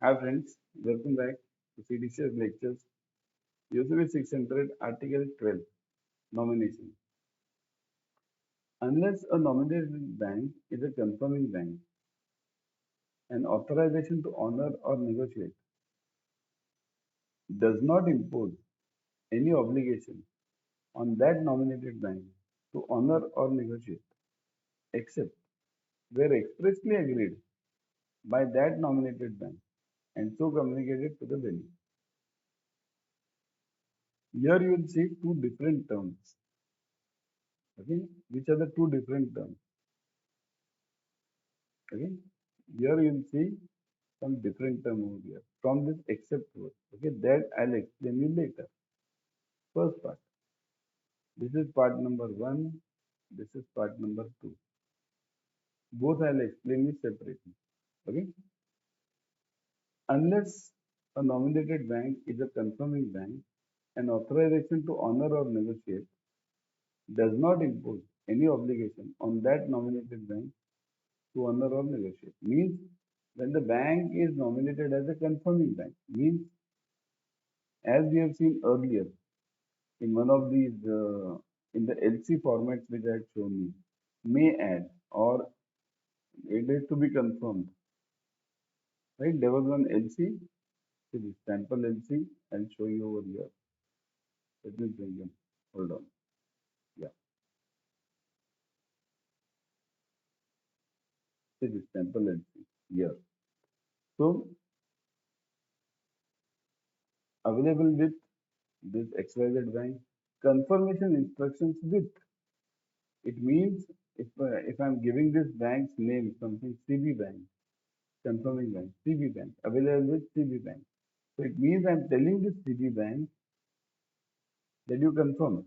Hi friends, welcome back to CDCS lectures. UCP 600 Article 12 Nomination. Unless a nominated bank is a confirming bank, an authorization to honor or negotiate does not impose any obligation on that nominated bank to honor or negotiate, except where expressly agreed by that nominated bank and so communicated to the venue. Here you will see two different terms. Okay, which are the two different terms? Okay, here you will see some different term over here from this except word. Okay, that I'll explain you later. First part. This is part number one. This is part number two. Both I'll explain you separately. Okay. Unless a nominated bank is a confirming bank, an authorization to honor or negotiate does not impose any obligation on that nominated bank to honor or negotiate. Means when the bank is nominated as a confirming bank, means as we have seen earlier, in one of these in the LC formats which I had shown you, may add or it is to be confirmed. Right? There was one LC, so the sample LC. I'll show you over here. Let me bring them. Hold on. Yeah, this is sample LC here. So available with this XYZ bank confirmation instructions with. It means if I'm giving this bank's name something CB bank, confirming bank, CB bank, available with CB bank. So it means I'm telling this CB bank that you confirm,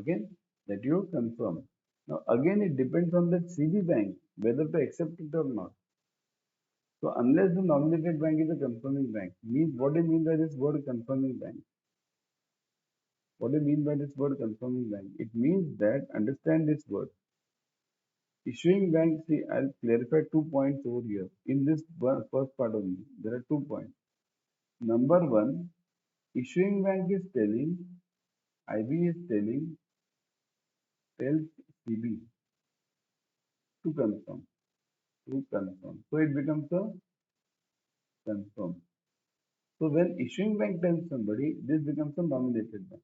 okay, that you confirm. Now again it depends on the CB bank whether to accept it or not. So unless the nominated bank is a confirming bank, means what do you mean by this word confirming bank? What do you mean by this word confirming bank? It means that, understand this word, issuing bank, see I'll clarify 2 points over here. In this first part only, there are 2 points. Number one, issuing bank is telling, IB is tells CB to confirm. So it becomes a confirm. So when issuing bank tells somebody, this becomes a nominated bank.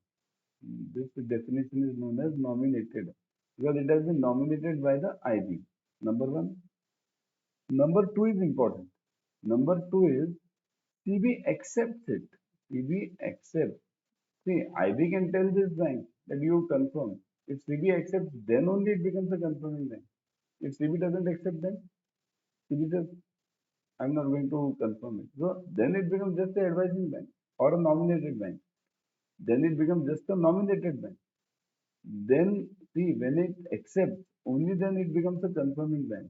This definition is known as nominated because it has been nominated by the IB. Number one. Number two is important. Number two is CB accepts it. CB accepts. See, IB can tell this bank that you confirm. If CB accepts, then only it becomes a confirming bank. If CB doesn't accept, then CB says, I'm not going to confirm it. So then it becomes just an advising bank or a nominated bank. Then it becomes just a nominated bank. Then see when it accepts, only then it becomes a confirming bank.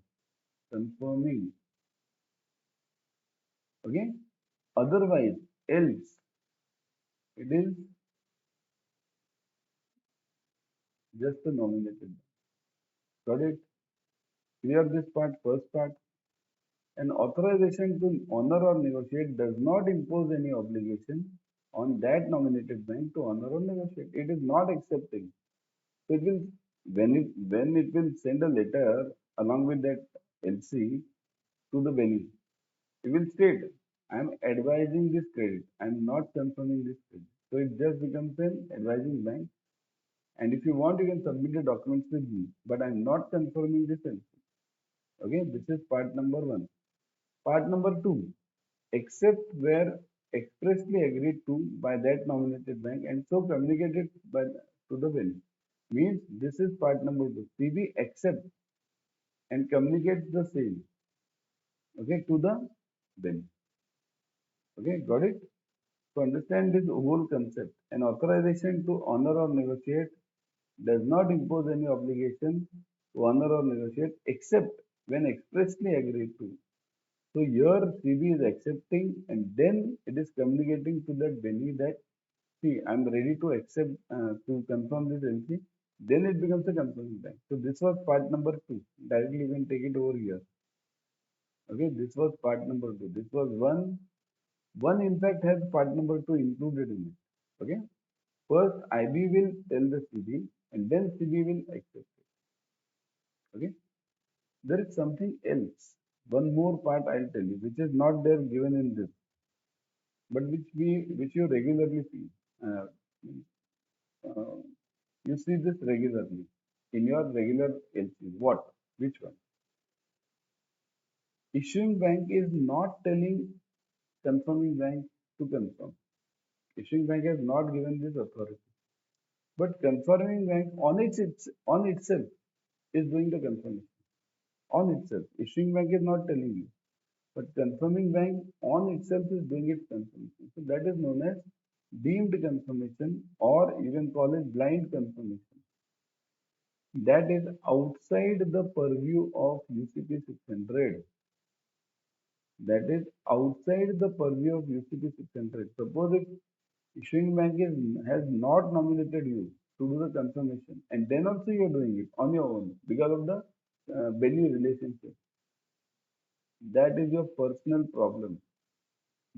Confirming. Okay. Otherwise, else it is just a nominated bank. Got it? Clear this part, first part. An authorization to honor or negotiate does not impose any obligation on that nominated bank to honor or negotiate. It is not accepting. So it will when it will send a letter along with that LC to the venue, it will state, I am advising this credit. I am not confirming this credit. So it just becomes an advising bank. And if you want, you can submit the documents with me. But I am not confirming this LC. Okay, this is part number one. Part number two, except where expressly agreed to by that nominated bank and so communicated to the venue. Means this is part number two. CB accepts and communicates the same, okay, to the venue. Okay, got it? To understand this whole concept, an authorization to honor or negotiate does not impose any obligation to honor or negotiate except when expressly agreed to. So here CB is accepting and then it is communicating to that venue that, see, I'm ready to accept, to confirm this LC. Then it becomes a confirming bank. So this was part number two. Directly you can take it over here. Okay, this was part number 2. This was one. One in fact has part number 2 included in it. Okay. First, IB will tell the CB and then CB will accept it. Okay. There is something else. One more part I'll tell you, which is not there given in this, but which you regularly see. Uh, uh, you see this regularly in your regular LC. What? Which one? Issuing bank is not telling confirming bank to confirm. Issuing bank has not given this authority. But confirming bank on itself is doing the confirmation. On itself. Issuing bank is not telling you. But confirming bank on itself is doing its confirmation. So that is known as deemed confirmation, or you can call it blind confirmation. That is outside the purview of UCP 600. That is outside the purview of UCP 600. Suppose if issuing bank has not nominated you to do the confirmation, and then also you are doing it on your own because of the belly relationship. That is your personal problem.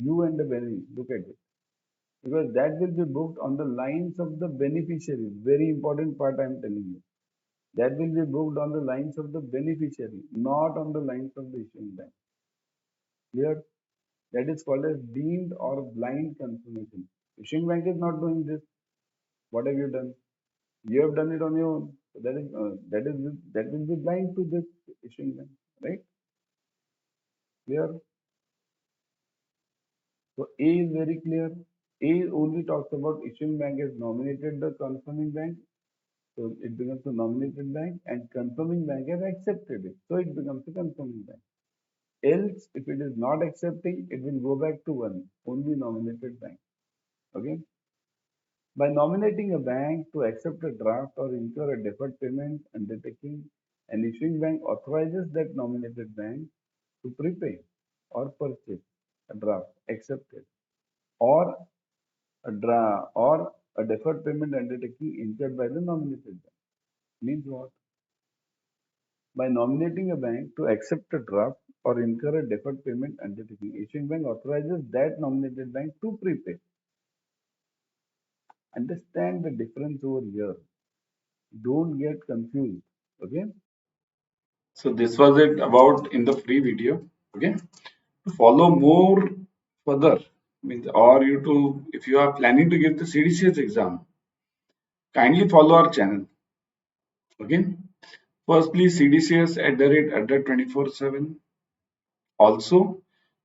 You and the belly, look at it. Because that will be booked on the lines of the beneficiary. Very important part I am telling you. That will be booked on the lines of the beneficiary, not on the lines of the issuing bank. Clear? That is called as deemed or blind confirmation. Issuing bank is not doing this. What have you done? You have done it on your own. So that will be blind to this issuing bank, right? Clear? So A is very clear. A only talks about issuing bank has nominated the confirming bank, so it becomes a nominated bank, and confirming bank has accepted it, so it becomes a confirming bank. Else, if it is not accepting, it will go back to one, only nominated bank. Okay. By nominating a bank to accept a draft or incur a deferred payment undertaking, an issuing bank authorizes that nominated bank to prepay or purchase a draft accepted, or a deferred payment undertaking incurred by the nominated bank. Means what? By nominating a bank to accept a draft or incur a deferred payment undertaking, issuing bank authorizes that nominated bank to prepay. Understand the difference over here. Don't get confused. Okay. So this was it about in the free video. Okay. To follow more further, means or you to if you are planning to give the CDCS exam, kindly follow our channel. Okay. Firstly, CDCS Adda247. Also,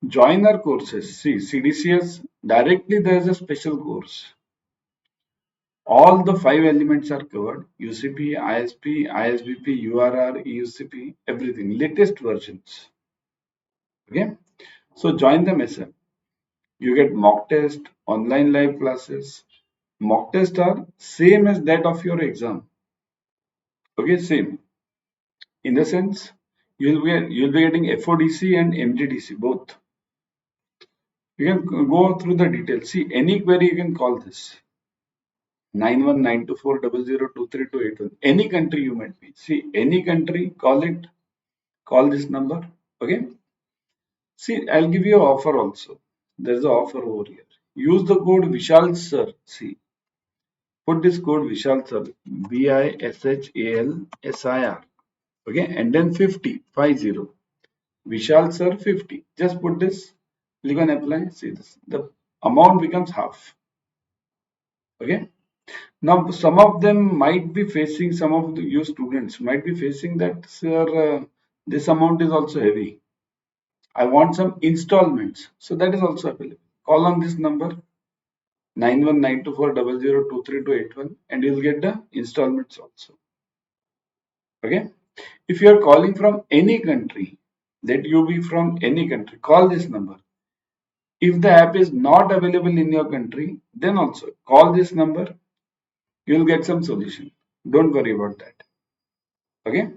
join our courses. See, CDCS directly there is a special course. All the 5 elements are covered: UCP, ISP, ISBP, URR, EUCP, everything, latest versions. Okay, so join them ASAP. You get mock test, online live classes. Mock tests are same as that of your exam. Okay, same. In the sense, you'll be getting FODC and MGDC both. You can go through the details. See, any query you can call this 919240023281. Any country you might be. See, any country, call it. Call this number. Okay. See, I'll give you an offer also. There's an offer over here. Use the code Vishal Sir. See, put this code Vishal Sir. VISHALSIR. Okay, and then 50. Vishal Sir 50. Just put this. Click on apply. See this. The amount becomes half. Okay. Now, some of them might be facing, some of you students might be facing that, sir, this amount is also heavy. I want some installments. So that is also available. Call on this number 919240023281 and you'll get the installments also. Okay. If you are calling from any country, let you be from any country, call this number. If the app is not available in your country, then also call this number. You'll get some solution. Don't worry about that. Okay.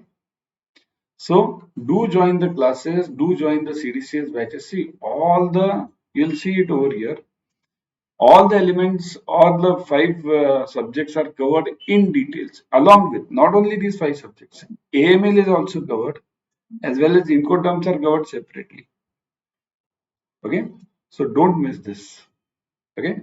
So do join the classes, do join the CDCS batches. See, you'll see it over here. All the elements, all the 5 subjects are covered in details, along with not only these 5 subjects. AML is also covered. as well as Incoterms are covered separately. Okay, so don't miss this. Okay,